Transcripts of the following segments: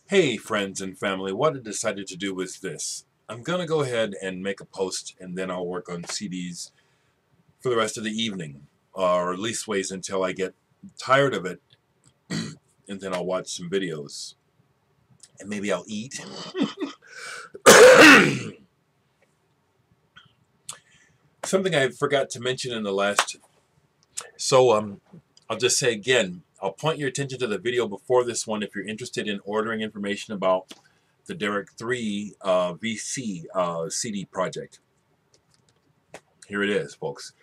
Hey friends and family, what I decided to do was this. I'm going to go ahead and make a post and then I'll work on CDs for the rest of the evening. Or at least ways until I get tired of it and then I'll watch some videos. And maybe I'll eat. Something I forgot to mention in the last... I'll just say again, I'll point your attention to the video before this one if you're interested in ordering information about the Dereck 3 VC CD project. Here it is, folks.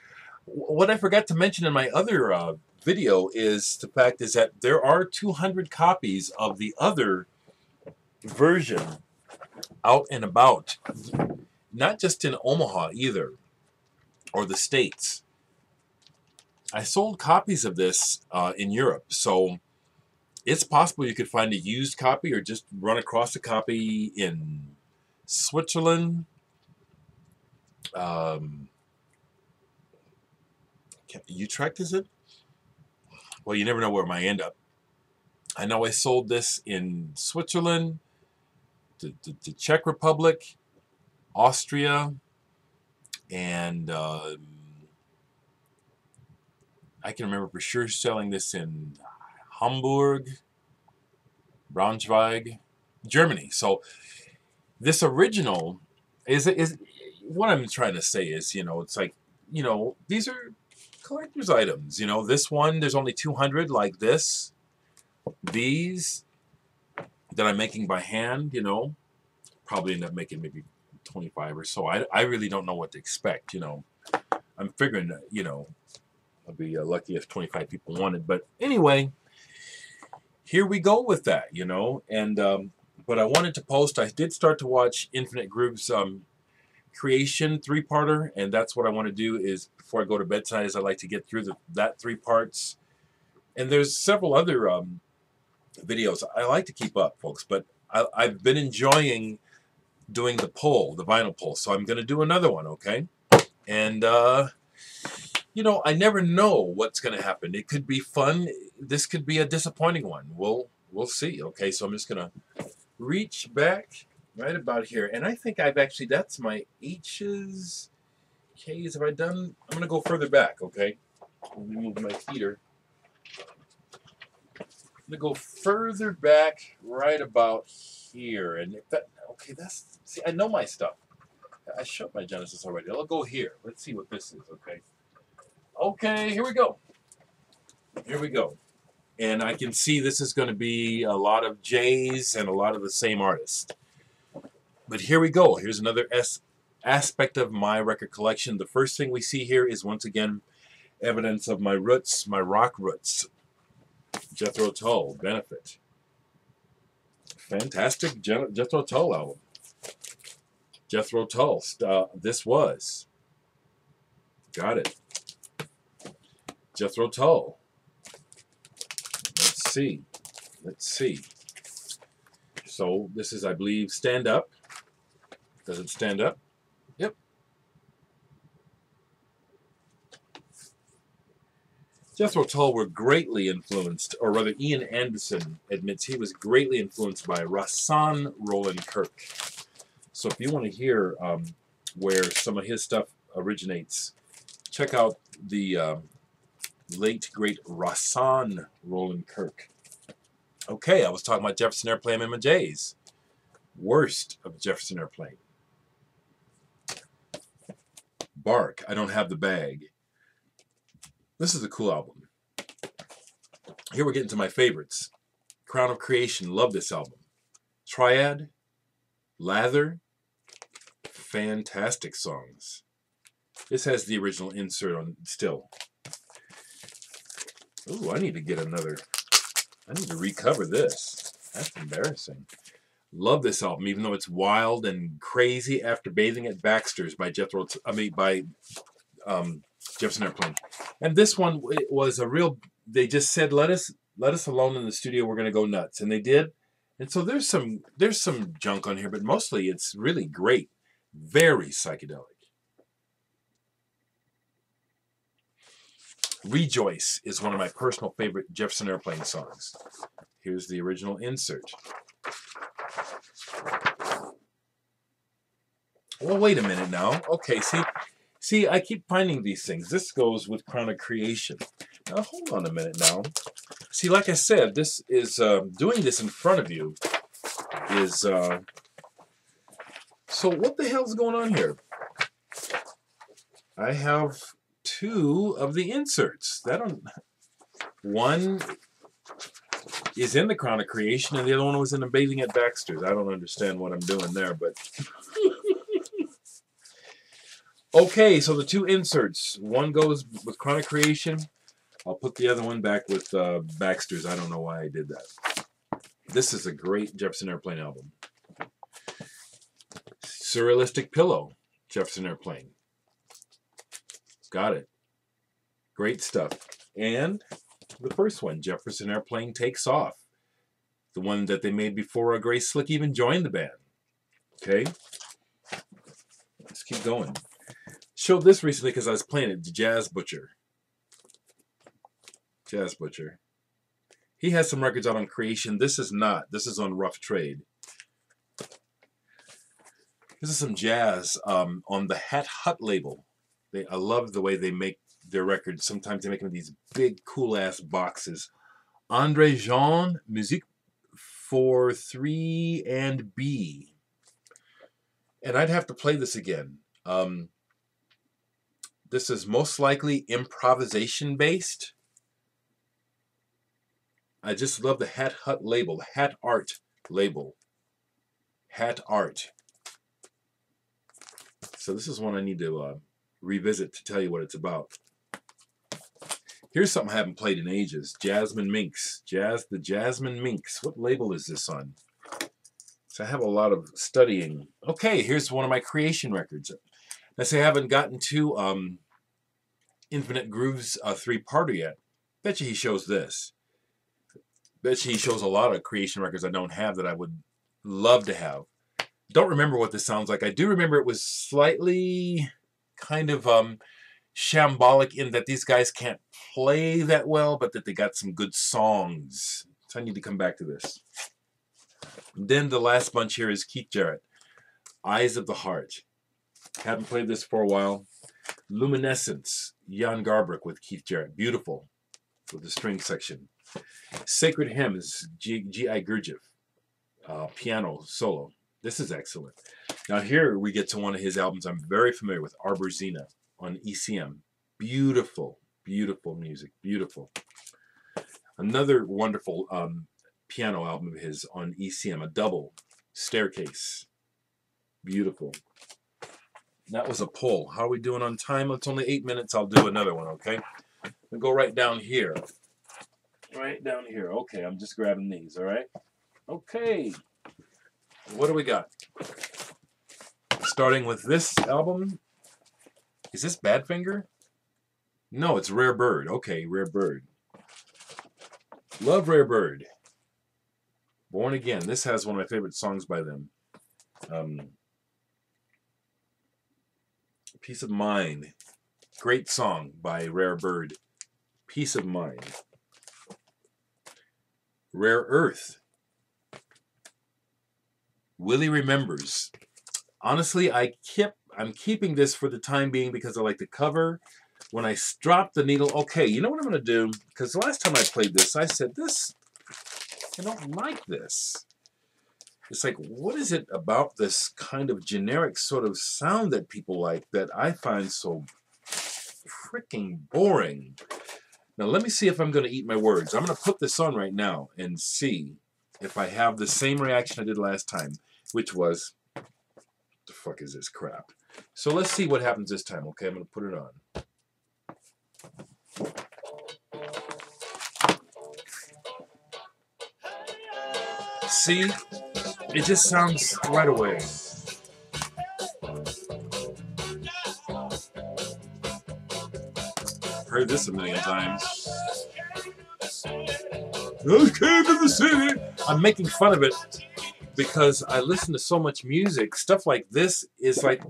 What I forgot to mention in my other video is the fact is that there are 200 copies of the other version out and about, not just in Omaha either, or the States. I sold copies of this in Europe, so it's possible you could find a used copy or just run across a copy in Switzerland, Utrecht, is it? Well, you never know where it might end up. I know I sold this in Switzerland, the Czech Republic, Austria, and I can remember for sure selling this in Hamburg, Braunschweig, Germany. So this original is what I'm trying to say is, it's like, these are collector's items. This one, there's only 200 like this. These that I'm making by hand, probably end up making maybe 25 or so. I really don't know what to expect, I'm figuring that, I'll be lucky if 25 people want it. But anyway, here we go with that, and but I wanted to post. I did start to watch Infinite Groove's Creation 3-parter, and that's what I want to do is before I go to bed tonight is I like to get through that 3 parts. And there's several other videos I like to keep up, folks, but I've been enjoying doing the vinyl pull, so I'm going to do another one, okay? And I never know what's going to happen. It could be fun. This could be a disappointing one. We'll see. Okay, so I'm just going to reach back right about here. And I think that's my H's, K's. Have I done? I'm going to go further back, okay? Let me move my heater. I'm going to go further back right about here. And if that, okay, see, I know my stuff. I showed my Genesis already. I'll go here. Let's see what this is, okay? Okay, here we go. Here we go. And I can see this is going to be a lot of J's and a lot of the same artists. But here we go. Here's another aspect of my record collection. The first thing we see here is, once again, evidence of my roots, my rock roots. Jethro Tull, Benefit. Fantastic Jethro Tull album. Jethro Tull, This Was. Got it. Jethro Tull. Let's see. So this is, I believe, Stand Up. Does it stand up? Yep. Jethro Tull were greatly influenced, or rather Ian Anderson admits he was greatly influenced by Rahsaan Roland Kirk. So if you want to hear where some of his stuff originates, check out the late, great Rahsaan Roland Kirk. Okay, I was talking about Jefferson Airplane and my J's. Worst of Jefferson Airplane. Bark, I Don't Have the Bag. This is a cool album. Here we're getting to my favorites. Crown of Creation, love this album. Triad, Lather, fantastic songs. This has the original insert on still. Ooh, I need to recover this. That's embarrassing. Love this album, even though it's wild and crazy. After Bathing at Baxter's by Jefferson Airplane. And this one, it was a real, they just said, let us alone in the studio, we're going to go nuts. And they did. And so there's some junk on here, but mostly it's really great. Very psychedelic. Rejoice is one of my personal favorite Jefferson Airplane songs. Here's the original insert. Well, wait a minute now. Okay, see, I keep finding these things. This goes with Crown of Creation. Now, hold on a minute now. See, like I said, this is, doing this in front of you is, so what the hell's going on here? I have two of the inserts. One is in the Crown of Creation, and the other one was in the Bathing at Baxter's. I don't understand what I'm doing there, but... Okay, so the two inserts. One goes with Crown of Creation. I'll put the other one back with Baxter's. I don't know why I did that. This is a great Jefferson Airplane album. Surrealistic Pillow, Jefferson Airplane. Got it. Great stuff. And the first one, Jefferson Airplane Takes Off. The one that they made before Grace Slick even joined the band. Okay? Let's keep going. Showed this recently because I was playing it, Jazz Butcher. Jazz Butcher. He has some records out on Creation. This is not. This is on Rough Trade. This is some jazz on the Hat Hut label. I love the way they make their records. Sometimes they make them in these big, cool-ass boxes. André Jean, Musique for 3 and B. And I'd have to play this again. This is most likely improvisation-based. I just love the Hat Hut label, Hat Art label. Hat Art. So this is one I need to revisit to tell you what it's about. Here's something I haven't played in ages. Jasmine Minks. The Jasmine Minks. What label is this on? So I have a lot of studying. Okay, here's one of my Creation records. Let's say I haven't gotten to Infinite Grooves 3-parter yet. Bet you he shows this. Bet you he shows a lot of Creation records I don't have that I would love to have. Don't remember what this sounds like. I do remember it was slightly kind of shambolic in that these guys can't play that well, but that they got some good songs. So I need to come back to this. Then the last bunch here is Keith Jarrett, Eyes of the Heart. Haven't played this for a while. Luminescence, Jan Garbrick with Keith Jarrett. Beautiful, with the string section. Sacred Hymns, G.I. Gurdjieff, piano solo. This is excellent. Now here we get to one of his albums I'm very familiar with, Arbor Zena on ECM. Beautiful, beautiful music, beautiful. Another wonderful piano album of his on ECM, a double, Staircase. Beautiful. That was a pull. How are we doing on time? It's only 8 minutes. I'll do another one, okay? We'll go right down here. Right down here. Okay, I'm just grabbing these, all right? Okay. What do we got? Starting with this album. Is this Badfinger? No, it's Rare Bird. Okay, Rare Bird. Love Rare Bird. Born Again. This has one of my favorite songs by them. Peace of Mind. Great song by Rare Bird. Peace of Mind. Rare Earth. Willie Remembers. Honestly, I'm keeping this for the time being because I like the cover. When I drop the needle, okay, you know what I'm going to do? Because the last time I played this, I said, I don't like this. It's like, what is it about this kind of generic sort of sound that people like that I find so freaking boring? Now, let me see if I'm going to eat my words. I'm going to put this on right now and see if I have the same reaction I did last time, which was, what the fuck is this crap? So let's see what happens this time, okay? I'm going to put it on. See? It just sounds right away. Heard this a million times. I came to the city. I'm making fun of it because I listen to so much music. Stuff like this is like,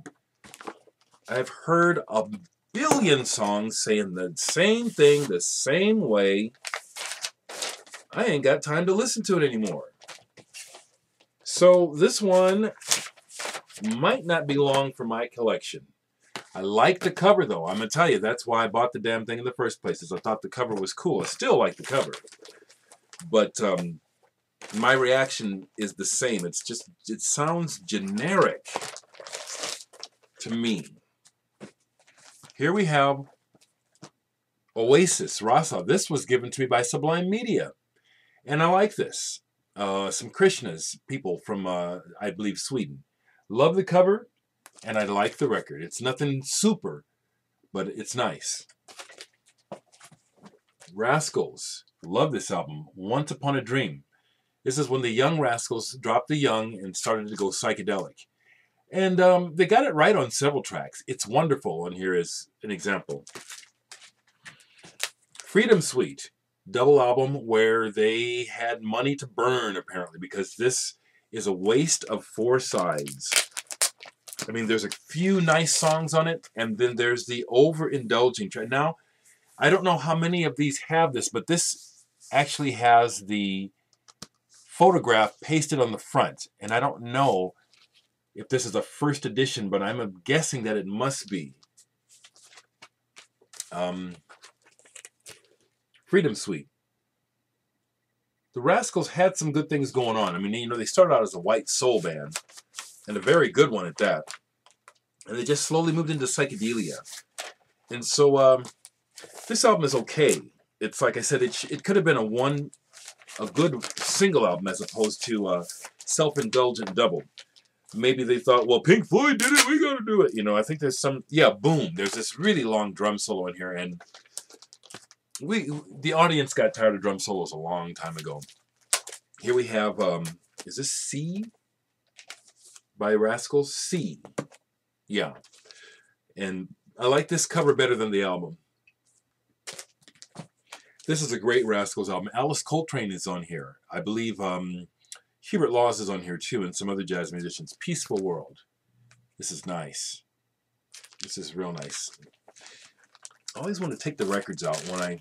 I've heard a billion songs saying the same thing the same way. I ain't got time to listen to it anymore. So this one might not be long for my collection. I like the cover, though. I'm going to tell you, that's why I bought the damn thing in the first place, is I thought the cover was cool. I still like the cover. But my reaction is the same. It's just, it sounds generic to me. Here we have Oasis, Rasa. This was given to me by Sublime Media. And I like this. Some Krishnas, people from, I believe, Sweden. Love the cover, and I like the record. It's nothing super, but it's nice. Rascals. Love this album. Once Upon a Dream. This is when the Young Rascals dropped the Young and started to go psychedelic. And they got it right on several tracks. It's wonderful, and here is an example. Freedom Suite. Double album where they had money to burn, apparently, because this is a waste of 4 sides. I mean, there's a few nice songs on it, and then there's the overindulging track. Now, I don't know how many of these have this, but this actually has the photograph pasted on the front, and I don't know if this is a first edition, but I'm guessing that it must be. Freedom Suite. The Rascals had some good things going on. I mean, you know, they started out as a white soul band, and a very good one at that. And they just slowly moved into psychedelia. And so this album is okay. It's like I said, it could have been a good single album as opposed to a self-indulgent double. Maybe they thought, well, Pink Floyd did it, we gotta do it. You know, I think there's some, yeah, boom. There's this really long drum solo in here, and the audience got tired of drum solos a long time ago. Here we have, is this C by Rascals? C. Yeah. And I like this cover better than the album. This is a great Rascals album. Alice Coltrane is on here. I believe Hubert Laws is on here too, and some other jazz musicians. Peaceful World. This is nice. This is real nice. I always want to take the records out when I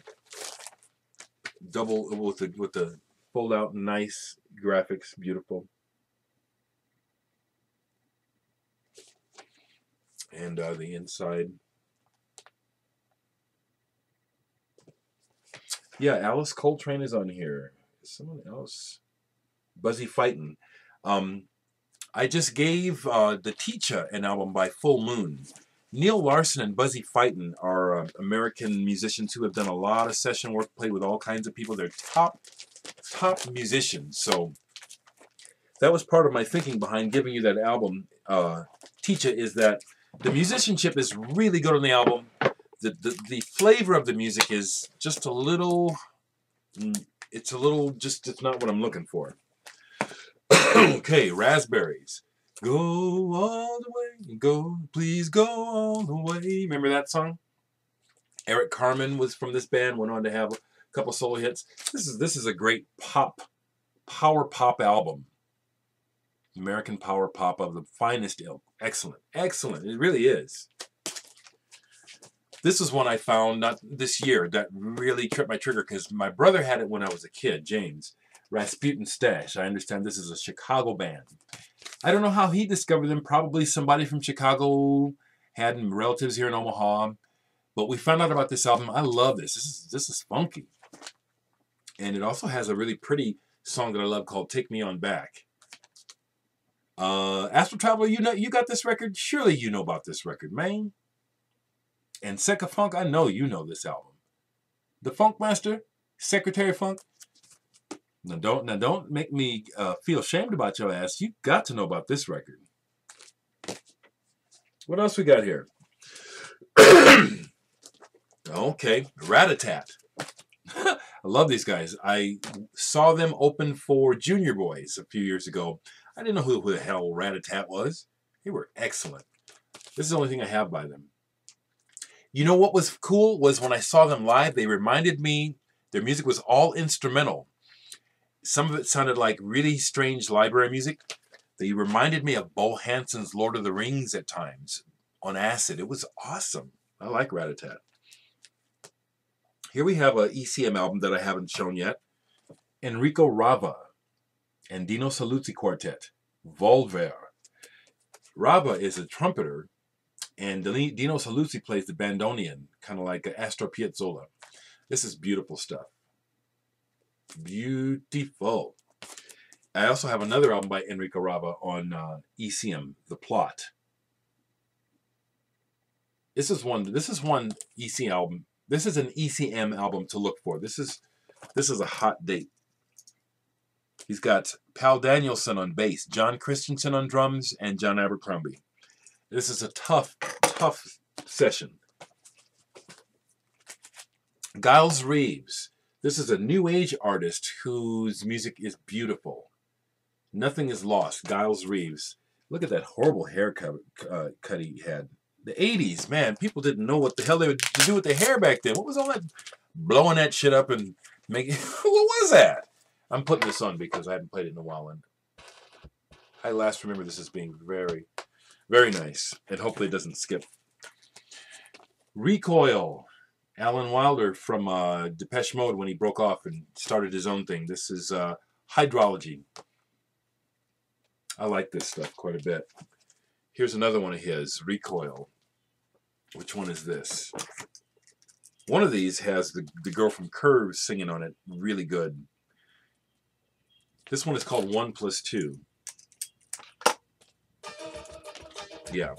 double with the fold out, nice graphics, beautiful. And the inside. Yeah, Alice Coltrane is on here. Someone else. Buzzy Fightin'. I just gave the Teacher an album by Full Moon. Neil Larson and Buzzy Fightin' are American musicians who have done a lot of session work, played with all kinds of people. They're top musicians. So that was part of my thinking behind giving you that album, Teacher, is that the musicianship is really good on the album. The flavor of the music is just a little, it's not what I'm looking for. Okay, Raspberries. Go all the way, go, please go all the way. Remember that song? Eric Carmen was from this band, went on to have a couple solo hits. This is a great power pop album. American power pop of the finest ilk. Excellent, excellent. It really is. This is one I found not this year that really tripped my trigger because my brother had it when I was a kid, James. Rasputin Stash. I understand this is a Chicago band. I don't know how he discovered them. Probably somebody from Chicago had relatives here in Omaha. But we found out about this album. I love this. This is funky. And it also has a really pretty song that I love called Take Me On Back. Astral Traveler, you got this record? Surely you know about this record, man. And Secka Funk, I know you know this album. The Funk Master, Secretary Funk. Now don't make me feel ashamed about your ass. You got to know about this record. What else we got here? Okay, Rat-a-Tat. I love these guys. I saw them open for Junior Boys a few years ago. I didn't know who the hell Rat-a-Tat was. They were excellent. This is the only thing I have by them. You know what was cool was when I saw them live, they reminded me, their music was all instrumental. Some of it sounded like really strange library music. They reminded me of Bo Hanson's Lord of the Rings at times on acid. It was awesome. I like Rat-a-Tat. Here we have an ECM album that I haven't shown yet. Enrico Rava and Dino Saluzzi Quartet. Volver. Raba is a trumpeter, and Dino Saluzzi plays the bandoneon, kind of like Astor Piazzolla. This is beautiful stuff. Beautiful. I also have another album by Enrico Raba on ECM, The Plot. This is one EC album. This is an ECM album to look for. This is a hot date. He's got Pal Danielson on bass, John Christensen on drums, and John Abercrombie. This is a tough session. Giles Reeves. This is a new age artist whose music is beautiful. Nothing is lost. Giles Reeves. Look at that horrible haircut he had. The 80s, man, people didn't know what the hell they would do with their hair back then. What was all that blowing that shit up and making... What was that? I'm putting this on because I haven't played it in a while, and I last remember this as being very, very nice, and hopefully it doesn't skip. Recoil. Alan Wilder from Depeche Mode when he broke off and started his own thing. This is Hydrology. I like this stuff quite a bit. Here's another one of his, Recoil. Which one is this? One of these has the girl from Curves singing on it really good. This one is called 1+2. Yeah,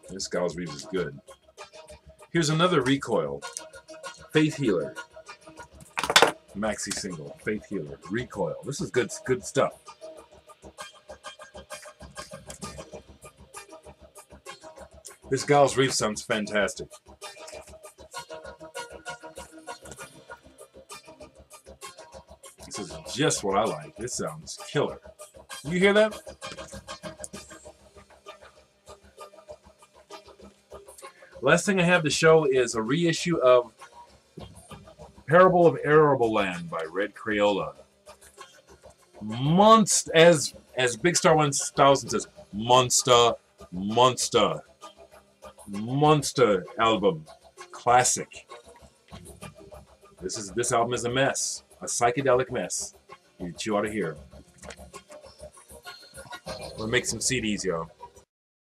this Giles Reeves is good. Here's another Recoil. Faith Healer. Maxi single. Faith Healer. Recoil. This is good stuff. This Giles Reeves sounds fantastic. This is just what I like. This sounds killer. You hear that? Last thing I have to show is a reissue of Parable of Arable Land by Red Crayola. As Big Star 1000 says, monster album, classic. This album is a mess, a psychedelic mess that you ought to hear. We'll make some CDs, y'all.